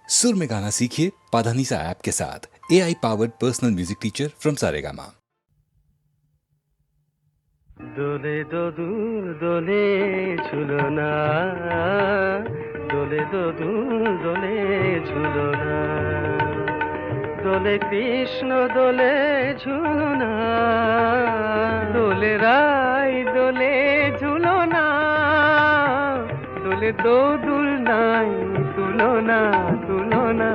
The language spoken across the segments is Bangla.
सुर में गाना सीखिए पाधानीसा ऐप के साथ। AI powered personal music teacher from Saregama. দোলে দোদুল দোলে ঝুলনা, দোলে দোদুল দোলে ঝুলনা, দোলে কৃষ্ণ দোলে ঝুলনা, দোলে রাই দোলে ঝুলনা, দোলে দোদুল নাই তুলনা তুলনা,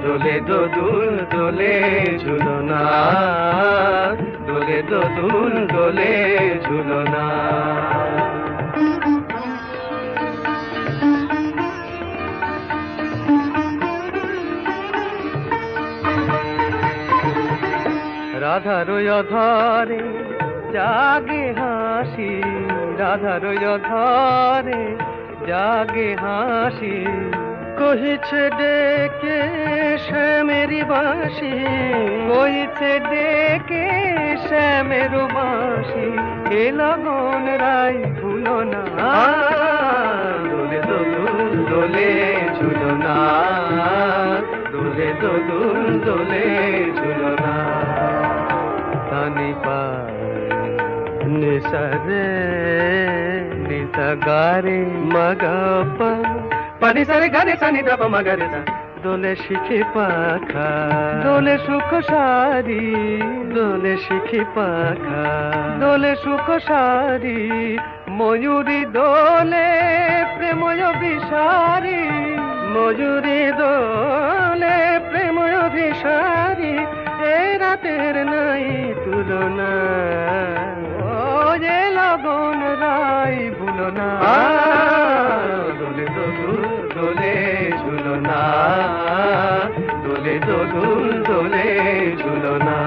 দোলে দোদুল দোলে ঝুলনা, দোলে দোদুল দোলে ঝুলনা। রাধার অধরে জাগে হাসি, রাধার অধরে জাগে হাসি, কহিছে ডেকে শ্যামেরি বাঁশি, কহিছে ডেকে শ্যামের বাঁশি, এ লগন রাই ভুলো না, দোলে দোদুল দোলে ঝুলনা, দোলে দোদুল দোলে ঝুলনা। তানি পা নিসা রে নিসা গারে মগপা, পানি সারে গারে সানি দাপ মগরে সা, দোলে শিখি পাখা দোলে সুখ সারি, দোলে শিখি পাখা দোলে সুখ সারি, ময়ূরী দোলে প্রেময় বিসারি, ময়ূরী দোলে প্রেময় বিসারি, এ রাতের নাই তুলনা, ও যে লগন রাই ভুলো না, দোলে দোদুল দোলে ঝুলনা, দোলে দোদুল দোলে ঝুলনা।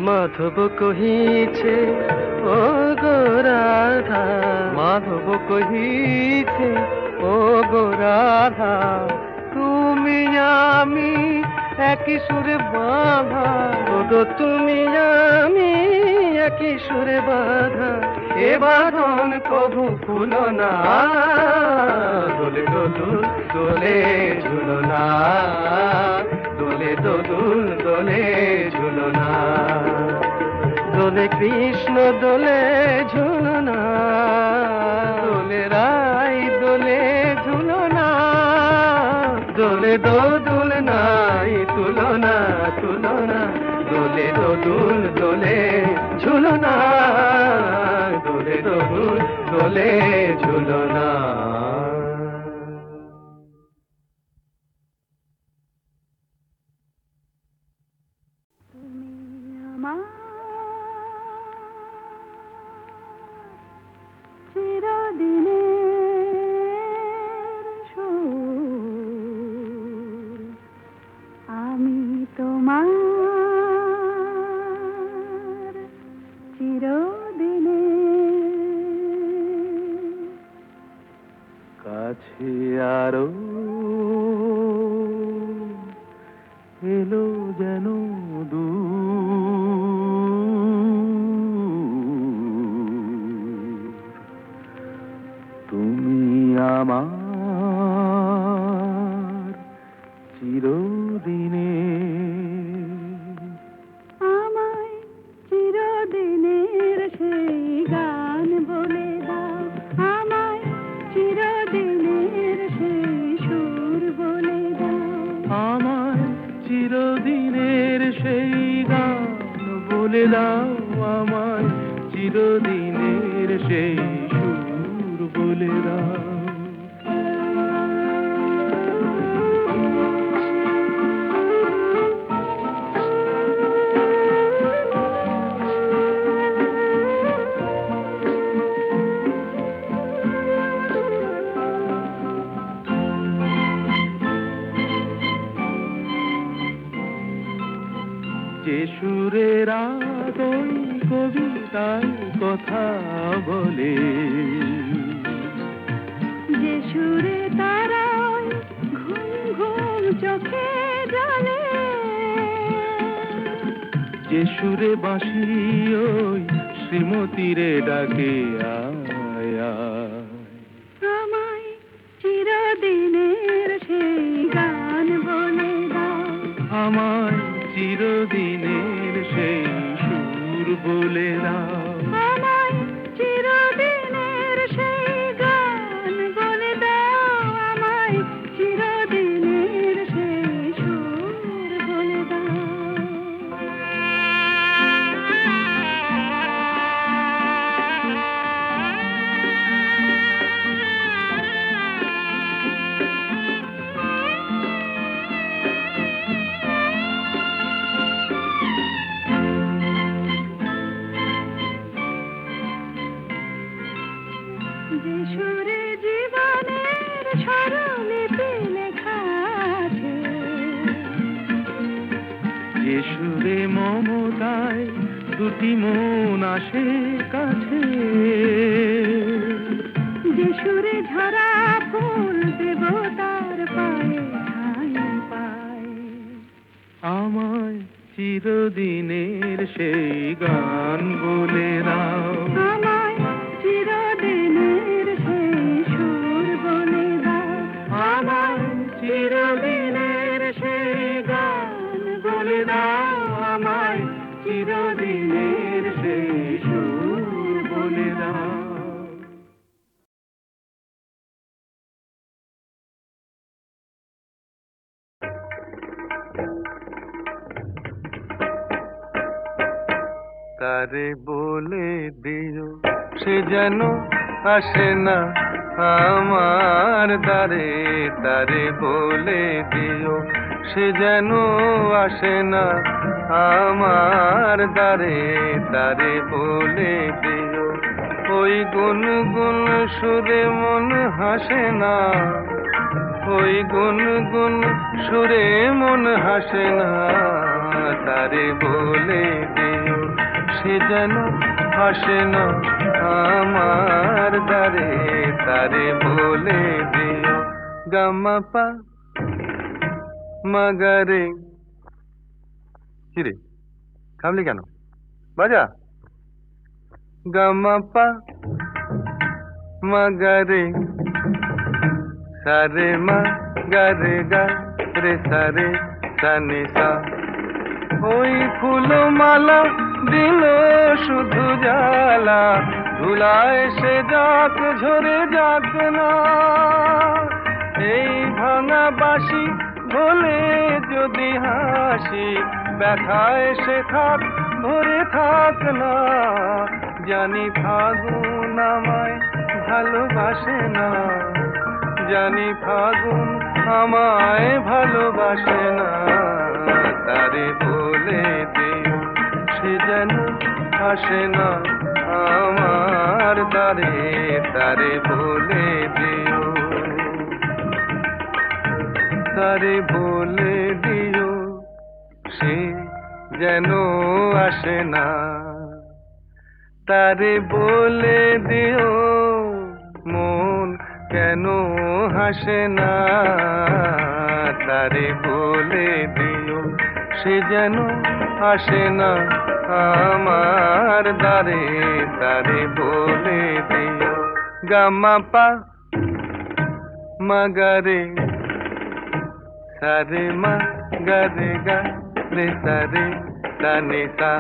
মাধব কহিছে ও গো রাধা, মাধব কহিছে ও গো রাধা, তুমি আমি একই সুরে বাঁধা, ও গো তুমি আমি একই সুরে বাঁধা, এ বাঁধন কভু খুলো না, দোলে দোদুল দোলে ঝুলনা, দোলে দোদুল দোলে ঝুলনা, দোলে কৃষ্ণ দোলে ঝুলনা, দোলে রাই দোলে ঝুলনা, দোলে দোদুল নাই তুলনা তুলনা, দোলে দোদুল দোলে ঝুলনা, দোলে দোদুল দোলে ঝুলনা। আমি তোমার চিরদিনে, কাছে আরো এলো যেন তুমি আমার চিরদিনে, আমায় চিরদিনের সেই গান বলে দাও, আমায় চিরদিনের সেই সুর বলে দাও, আমার চিরদিনের সেই গান বলে দাও, আমার চিরদিনের সেই সুর বলে দাও। যে সুরের ওই কবিতার কথা বলে, যে সুরে তারা ঘুম ঘুম চোখে জলে, যে সুরে বাঁশি ওই শ্রীমতীরে ডাকে আয় আয়। আমায় চিরদিনের সেই গান বলে দাও, আমায় চিরদিনের সেই সুর বলে দাও। আমায় চিরদিনের সেই গান বলে দাও, আমায় চিরদিনের সেই সুর বলে দাও। যে সুরে জীবনের স্বরলিপি লেখা আছে, যে সুরে মমতায় দুটি মন আসে কাছে, যে সুরে ঝরা ফুল দেবতার পায়ে ঠাঁই পায়, আমায় চিরদিনের সেই গান বলে দাও। আমায় চিরদিনের সেই সুর বলে দাও, আমায় চিরদিনের সেই গান বলে দাও। আমায় চিরদিনের সেই সুর বলে দাও। তারে বলে দিও সে যেন আসে না আমার দ্বারে। তারে বলে দিও সে যেন আসে না আমার দ্বারে। তারে বলে দিও ওই গুনগুন সুরে মন হাসে না। ওই গুনগুন সুরে মন হাসে না। তারে বলে দিও সে যেন আসে না আমার দ্বারে। তারে বলে দিও গামাপা মাগারে। কিরে থামলি কেন? বাজা গামাপা মাগারে সারে মা গারে গা রে সারে সানে সা। ওই ফুলমালা দিল শুধু জ্বালা, ধুলায় সে যাক ঝরে যাক না। এই ভাঙা বাঁশি বলে যদি হাসি, ব্যথায় সে থাক ভরে থাক না। জানি ফাগুন আমায় ভালোবাসে না। জানি ফাগুন আমায় ভালোবাসে না। তারে বলে দিও সে যেন আসে না আমার দ্বারে। তারে বলে দিও। তারে বলে দিও সে যেন আসে না। তারে বলে দিও মন কেন হাসে না। তারে বলে দিও সে যেন আসে না আমার দ্বারে। তারে বলে দিও গামাপা মাগারে সারে মা গারে গা রে সারে সানে সা।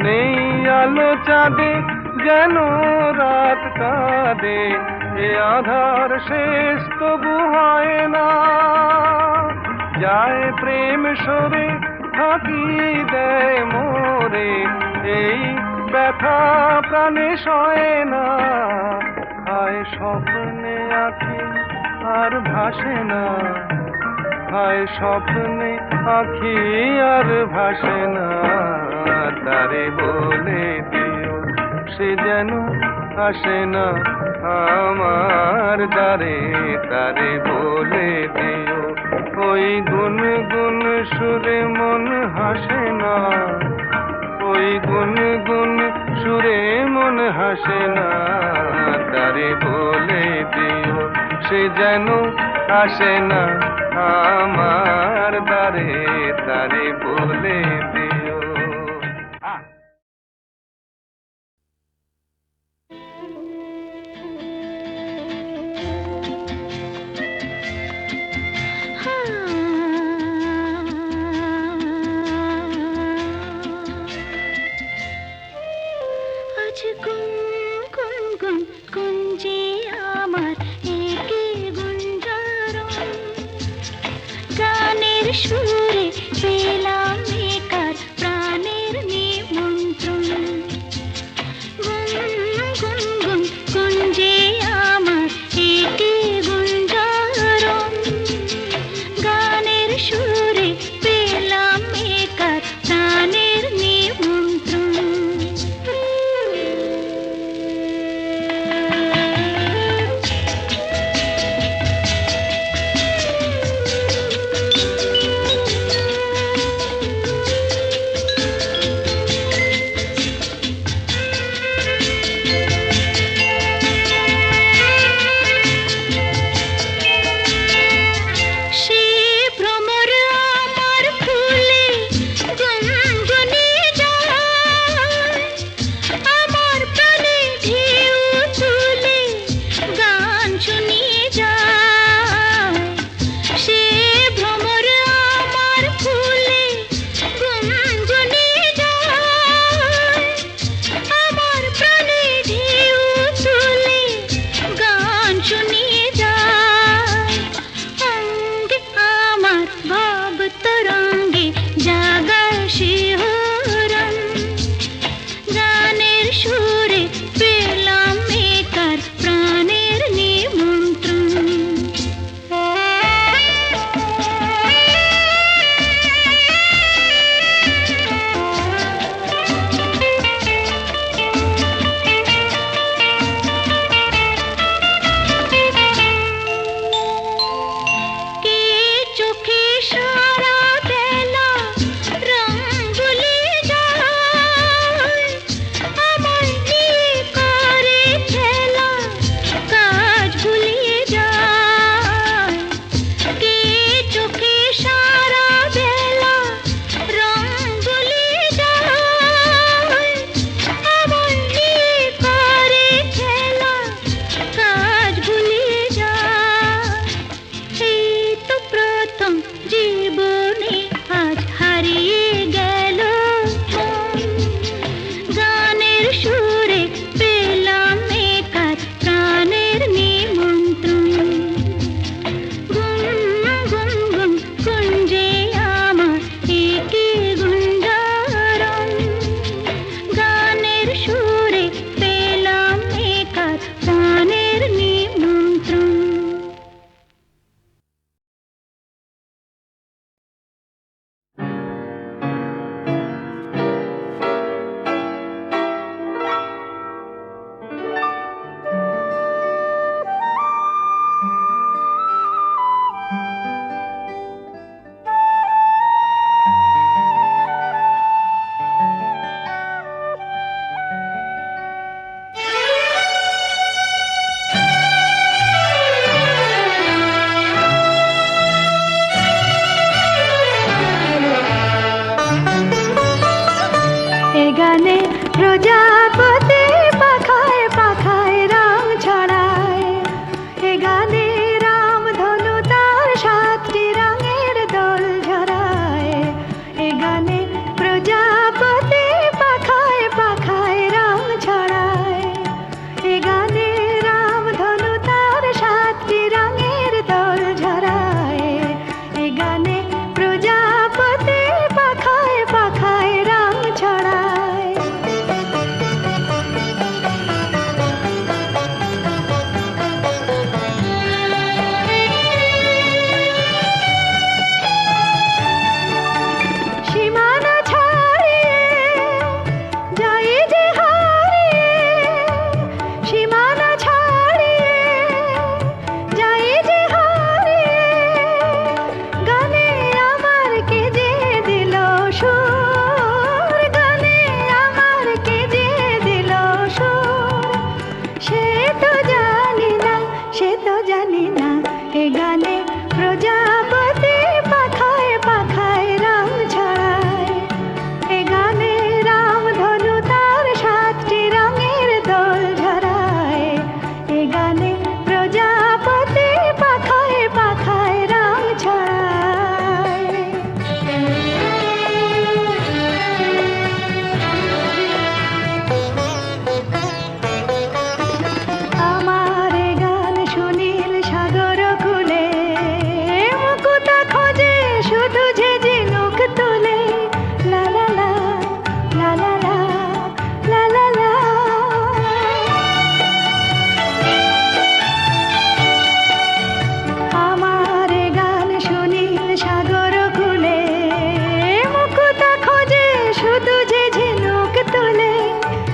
নেই আলো চাঁদে যেন রাত কাঁদে, এ আধার শেষ তবু হয় না। যায় প্রেম সরে ফাঁকি দেয় মোরে, এই ব্যথা প্রাণে সয় না। হায় স্বপ্নে আঁখি আর ভাসে না। হায় স্বপ্নে আঁখি আর ভাসে না। তারে বলে দিও সে যেন আসে না আমার দ্বারে। তারে বলে দিও ওই গুনগুন সুরে মন হাসে না। ওই গুনগুন সুরে মন হাসে না। তারে বলে দিও সে যেন আসে না আমার দ্বারে। তারে বলে দিও। গানের সুরে পেলাম একার প্রাণের নিমন্ত্রণ। গুম গুম গুম কুঞ্জে আমার একে গুঞ্জারণ। গানের সুরে পেলাম একার প্রাণের নিমন্ত্রণ। এ গানে প্রজাপতি পাখায় পাখায় রাম ছড়ায়। এ গানে রাম ধনু তার 7টি রঙের দোল ঝরায়। এ গানে প্রজাপতি পাখায় পাখায় রাম ছড়ায়। এ গানে রাম ধনু তার 7টি রঙের দোল ঝরায়। এ গানে প্রজাপতি পাখায় পাখায় রাম ছড়ায়। সীমানা ছাড়িয়ে যাই যে হারিয়ে। সীমানা ছাড়িয়ে যাই যে হারিয়ে। গানে আমার কে যে দিল সুর। গানে আমার কে যে দিল সুর। সে তো জানি না, সে তো জানি না। এ গানে প্রজাপতি পাখায় পাখায় রাম ছড়ায়। এ গানে রাম ধনু তার 7টি রঙের দোল ঝরায়। এ গানে প্রজাপতি পাখায় পাখায় রাম ছড়ায়। আমার এ গান সুনীল সাগর কূলে। মুকুতা খোঁজে শুধু যে ঝিনুক তুলে। লা লা লা লা লা লা লা লা লা। আমার এ গান সুনীল সাগর কূলে। মুকুতা খোঁজে শুধু যে ঝিনুক তুলে।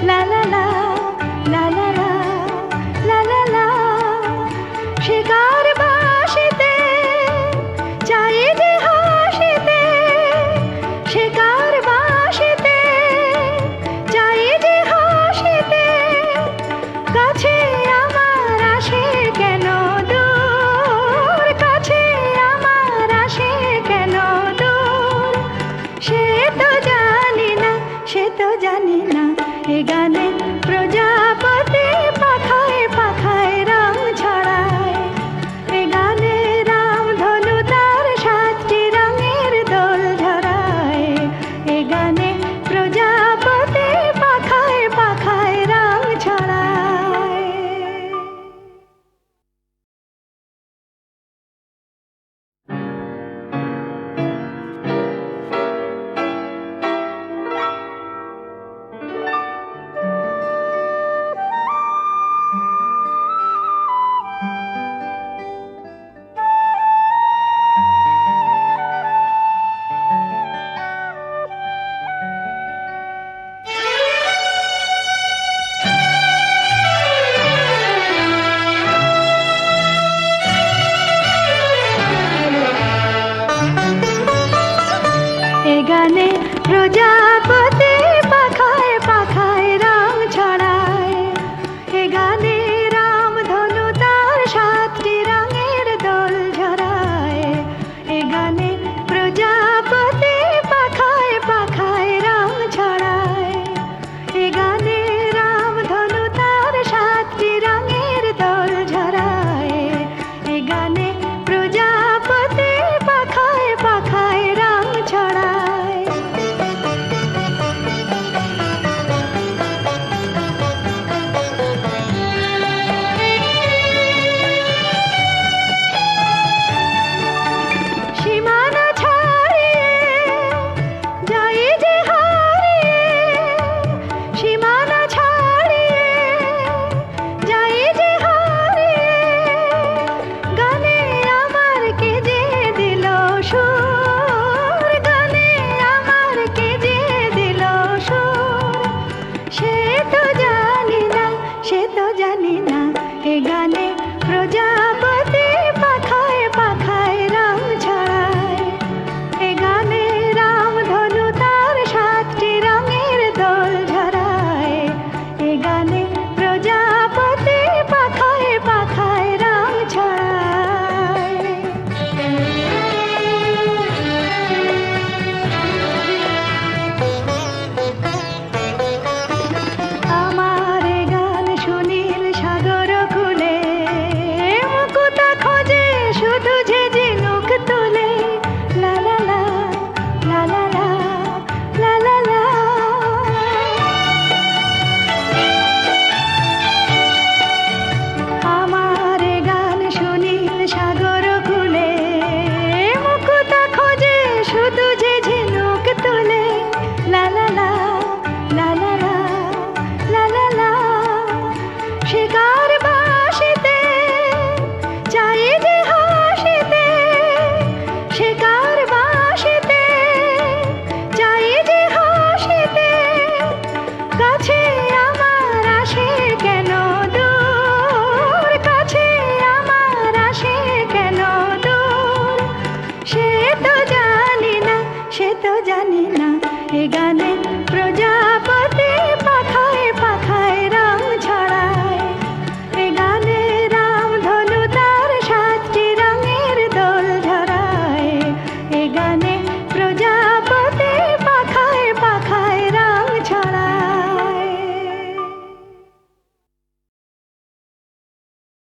লা লা লা লা লা লা লা লা লা। শিকার বাসিতে চাই যে হাসিতে। শিকার বাসিতে চাই যে হাসিতে। কাছে আমার আসে কেন দূর। কাছে আমার আসে কেন দূর। সে তো জানি না, সে তো জানি না। এ গানে